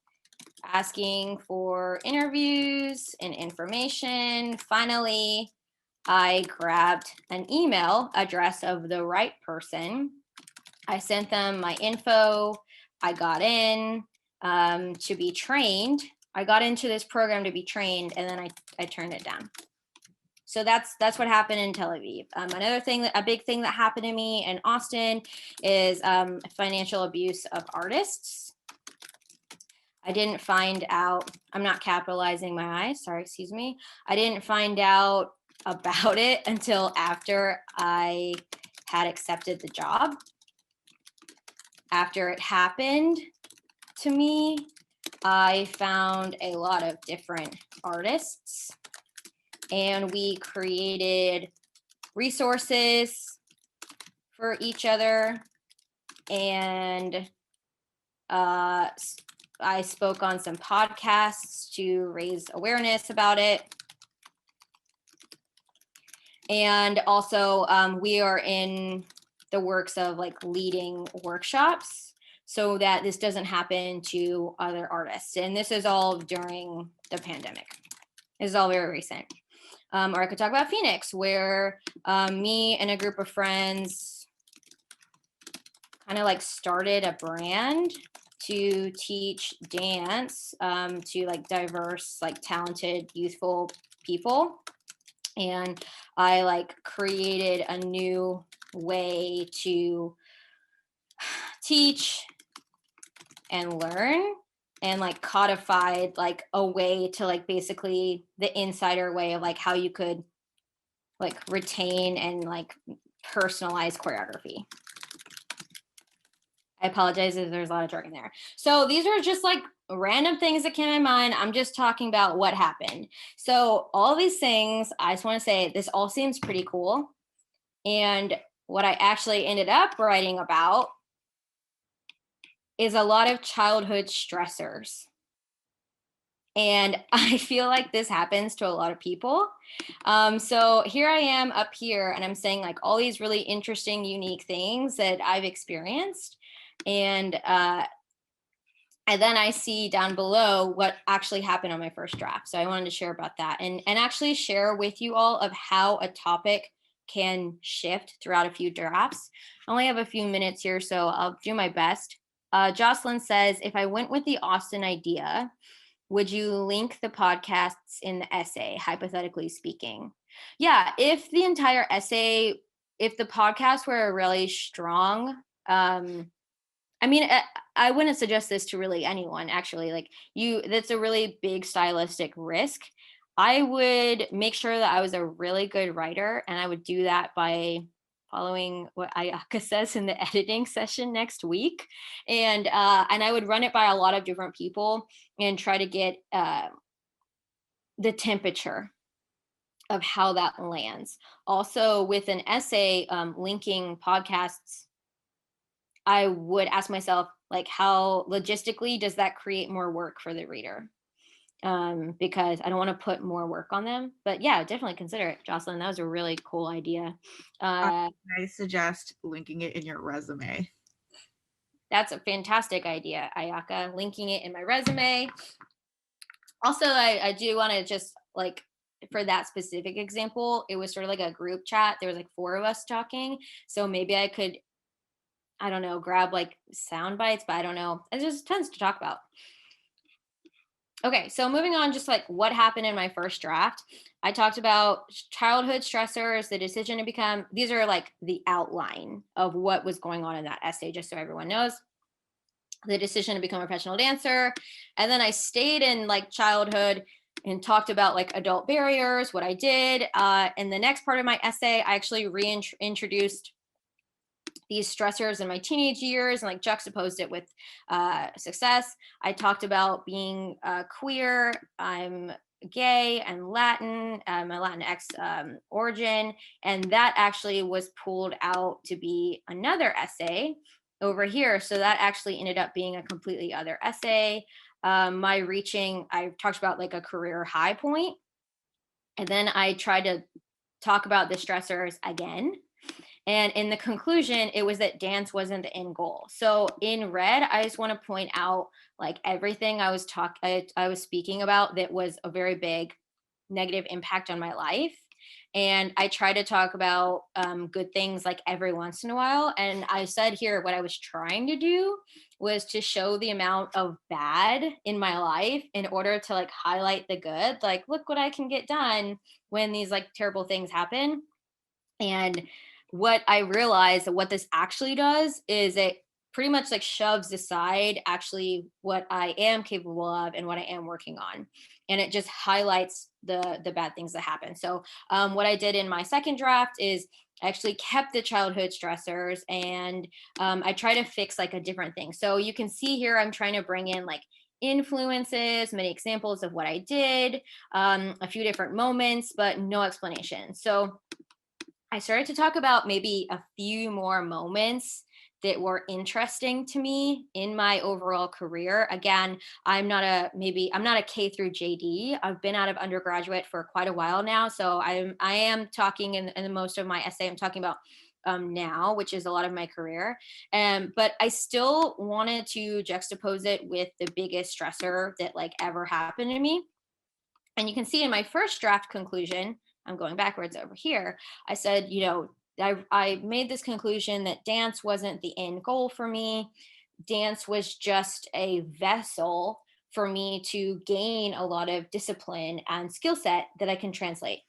asking for interviews and information. Finally, I grabbed an email address of the right person. I sent them my info. I got in to be trained. I got into this program to be trained, and then I turned it down. So that's what happened in Tel Aviv. Another thing, a big thing that happened to me in Austin is financial abuse of artists. I didn't find out, I'm not capitalizing my eyes, sorry, excuse me. I didn't find out about it until after I had accepted the job. After it happened to me, I found a lot of different artists, and we created resources for each other, and I spoke on some podcasts to raise awareness about it. And also we are in the works of like leading workshops so that this doesn't happen to other artists. And this is all during the pandemic. This is all very recent. Or I could talk about Phoenix, where me and a group of friends kind of like started a brand to teach dance to like diverse, like talented, youthful people. And I like created a new way to teach and learn, and like codified like a way to like basically the insider way of like how you could like retain and like personalize choreography. I apologize if there's a lot of jargon there. So these are just like random things that came to my mind. I'm just talking about what happened. So all these things, I just want to say this all seems pretty cool. And what I actually ended up writing about is a lot of childhood stressors. And I feel like this happens to a lot of people. So here I am up here, and I'm saying like all these really interesting, unique things that I've experienced. And then I see down below what actually happened on my first draft. So I wanted to share about that and actually share with you all of how a topic can shift throughout a few drafts. I only have a few minutes here, so I'll do my best. Jocelyn says, if I went with the Austin idea, would you link the podcasts in the essay, hypothetically speaking? Yeah, if the entire essay, if the podcasts were really strong, I mean, I wouldn't suggest this to really anyone, actually. Like that's a really big stylistic risk. I would make sure that I was a really good writer, and I would do that by following what Ayaka says in the editing session next week. And I would run it by a lot of different people and try to get the temperature of how that lands. Also, with an essay linking podcasts, I would ask myself, like, how logistically does that create more work for the reader? Because I don't want to put more work on them. But yeah, definitely consider it, Jocelyn. That was a really cool idea. I suggest linking it in your resume. That's a fantastic idea, Ayaka, linking it in my resume. Also, I do want to just like, for that specific example, it was sort of like a group chat. There was like 4 of us talking. So maybe I could, I don't know, grab like sound bites, but I don't know. There's just tons to talk about. Okay, so moving on, just like what happened in my first draft. I talked about childhood stressors, the decision to become, these are like the outline of what was going on in that essay, just so everyone knows. The decision to become a professional dancer. And then I stayed in like childhood and talked about like adult barriers, what I did. In the next part of my essay, I actually reintroduced these stressors in my teenage years and like juxtaposed it with success. I talked about being queer. I'm gay and Latin, my Latinx origin, and that actually was pulled out to be another essay over here. So that actually ended up being a completely other essay. I talked about like a career high point, and then I tried to talk about the stressors again. And in the conclusion, it was that dance wasn't the end goal. So in red, I just want to point out like everything I was speaking about that was a very big negative impact on my life. And I try to talk about good things like every once in a while. And I said here what I was trying to do was to show the amount of bad in my life in order to like highlight the good. Like, look what I can get done when these like terrible things happen. And what I realized that what this actually does is it pretty much like shoves aside actually what I am capable of and what I am working on. And it just highlights the bad things that happen. So what I did in my second draft is I actually kept the childhood stressors, and I try to fix like a different thing. So you can see here I'm trying to bring in like influences, many examples of what I did, a few different moments, but no explanation. So I started to talk about maybe a few more moments that were interesting to me in my overall career. Again, I'm not a K through JD. I've been out of undergraduate for quite a while now, so I am talking in the most of my essay. I'm talking about now, which is a lot of my career. But I still wanted to juxtapose it with the biggest stressor that like ever happened to me. And you can see in my first draft conclusion, I'm going backwards over here. I said, I made this conclusion that dance wasn't the end goal for me. Dance was just a vessel for me to gain a lot of discipline and skill set that I can translate.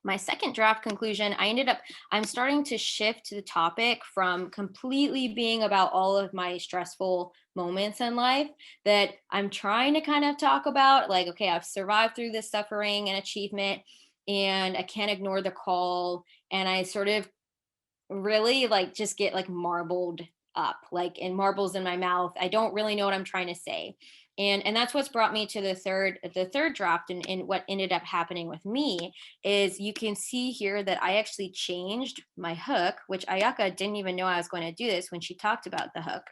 My second draft conclusion, I'm starting to shift the topic from completely being about all of my stressful moments in life that I'm trying to kind of talk about, like, okay, I've survived through this suffering and achievement, and I can't ignore the call. And I sort of really like just get like marbled up, like in marbles in my mouth. I don't really know what I'm trying to say. And that's what's brought me to the third draft. And what ended up happening with me is you can see here that I actually changed my hook, which Ayaka didn't even know I was going to do this when she talked about the hook.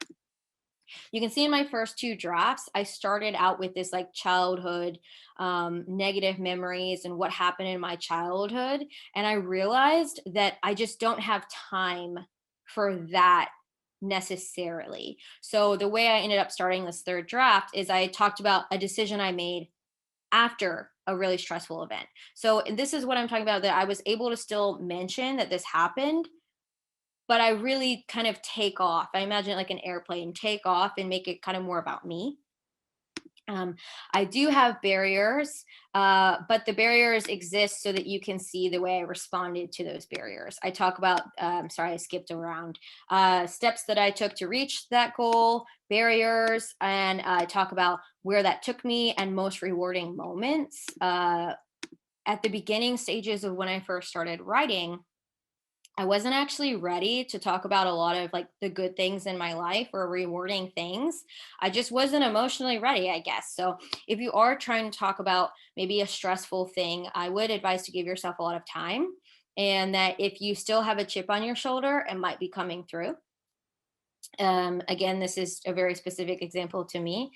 You can see in my first two drafts, I started out with this like childhood negative memories and what happened in my childhood. And I realized that I just don't have time for that necessarily. So the way I ended up starting this third draft is I talked about a decision I made after a really stressful event. So this is what I'm talking about, that I was able to still mention that this happened, but I really kind of take off. I imagine it like an airplane, take off and make it kind of more about me. I do have barriers, but the barriers exist so that you can see the way I responded to those barriers. I talk about, sorry, I skipped around, steps that I took to reach that goal, barriers, and I talk about where that took me and most rewarding moments. At the beginning stages of when I first started writing, I wasn't actually ready to talk about a lot of like the good things in my life or rewarding things. I just wasn't emotionally ready, I guess. So if you are trying to talk about maybe a stressful thing, I would advise to give yourself a lot of time. And that if you still have a chip on your shoulder, it might be coming through. Again, this is a very specific example to me.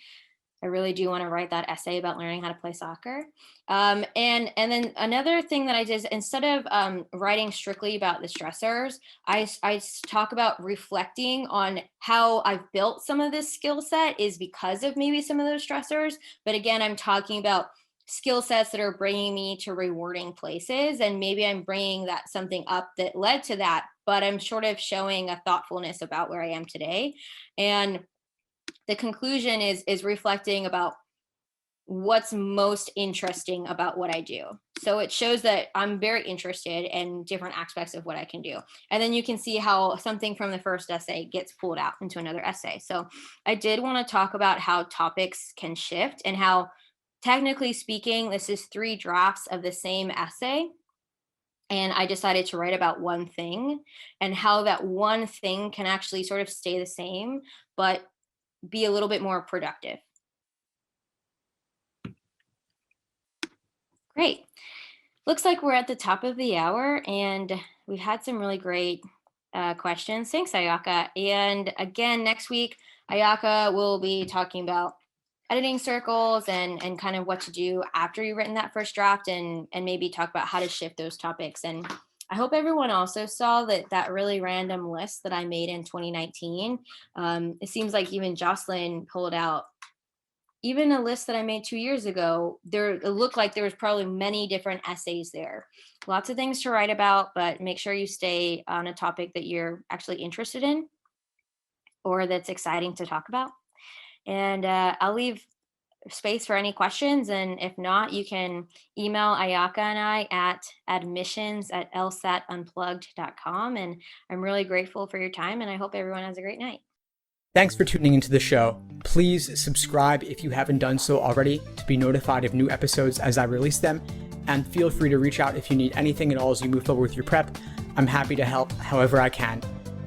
I really do want to write that essay about learning how to play soccer. And then another thing that I did is instead of writing strictly about the stressors, I talk about reflecting on how I've built some of this skill set is because of maybe some of those stressors. But again, I'm talking about skill sets that are bringing me to rewarding places. And maybe I'm bringing that something up that led to that, but I'm sort of showing a thoughtfulness about where I am today. And the conclusion is reflecting about what's most interesting about what I do. So it shows that I'm very interested in different aspects of what I can do. And then you can see how something from the first essay gets pulled out into another essay. So I did want to talk about how topics can shift and how, technically speaking, this is 3 drafts of the same essay. And I decided to write about one thing and how that one thing can actually sort of stay the same, but be a little bit more productive. Great. Looks like we're at the top of the hour, and we've had some really great questions. Thanks, Ayaka. And again, next week, Ayaka will be talking about editing circles and kind of what to do after you've written that first draft, and maybe talk about how to shift those topics. And I hope everyone also saw that really random list that I made in 2019. It seems like even Jocelyn pulled out even a list that I made 2 years ago, it looked like there was probably many different essays there. Lots of things to write about, but make sure you stay on a topic that you're actually interested in or that's exciting to talk about. And I'll leave space for any questions. And if not, you can email Ayaka and I at admissions@lsatunplugged.com. And I'm really grateful for your time, and I hope everyone has a great night. Thanks for tuning into the show. Please subscribe if you haven't done so already to be notified of new episodes as I release them. And feel free to reach out if you need anything at all as you move forward with your prep. I'm happy to help however I can.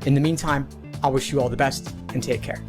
In the meantime, I wish you all the best and take care.